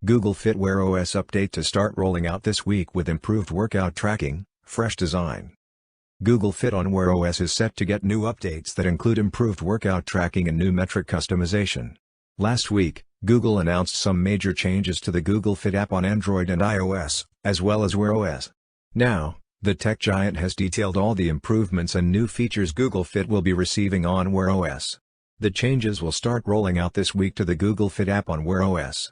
Google Fit Wear OS update to start rolling out this week with improved workout tracking, fresh design. Google Fit on Wear OS is set to get new updates that include improved workout tracking and new metric customization. Last week, Google announced some major changes to the Google Fit app on Android and iOS, as well as Wear OS. Now, the tech giant has detailed all the improvements and new features Google Fit will be receiving on Wear OS. The changes will start rolling out this week to the Google Fit app on Wear OS.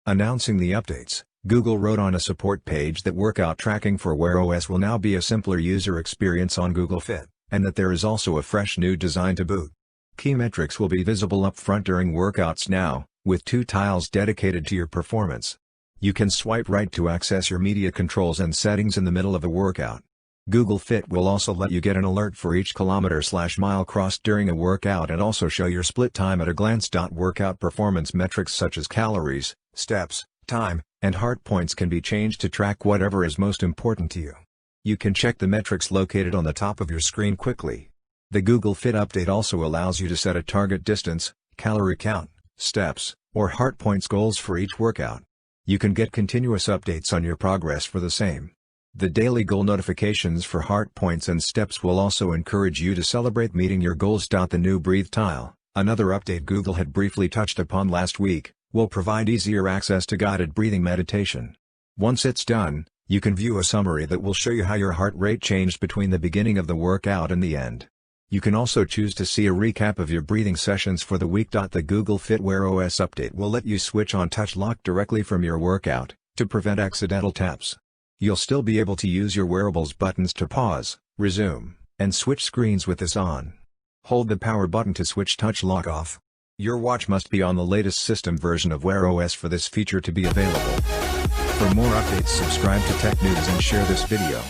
Announcing the updates, Google wrote on a support page that workout tracking for Wear OS will now be a simpler user experience on Google Fit, and that there is also a fresh new design to boot. Key metrics will be visible up front during workouts now, with 2 tiles dedicated to your performance. You can swipe right to access your media controls and settings in the middle of a workout. Google Fit will also let you get an alert for each kilometer/mile crossed during a workout and also show your split time at a glance. Workout performance metrics such as calories, steps, time, and heart points can be changed to track whatever is most important to you. You can check the metrics located on the top of your screen quickly. The Google Fit update also allows you to set a target distance, calorie count, steps, or heart points goals for each workout. You can get continuous updates on your progress for the same. The daily goal notifications for heart points and steps will also encourage you to celebrate meeting your goals. The new Breathe tile, another update Google had briefly touched upon last week, will provide easier access to guided breathing meditation. Once it's done, you can view a summary that will show you how your heart rate changed between the beginning of the workout and the end. You can also choose to see a recap of your breathing sessions for the week. The Google Fit Wear OS update will let you switch on Touch Lock directly from your workout, to prevent accidental taps. You'll still be able to use your wearables buttons to pause, resume, and switch screens with this on. Hold the power button to switch Touch Lock off. Your watch must be on the latest system version of Wear OS for this feature to be available. For more updates, subscribe to Tech News and share this video.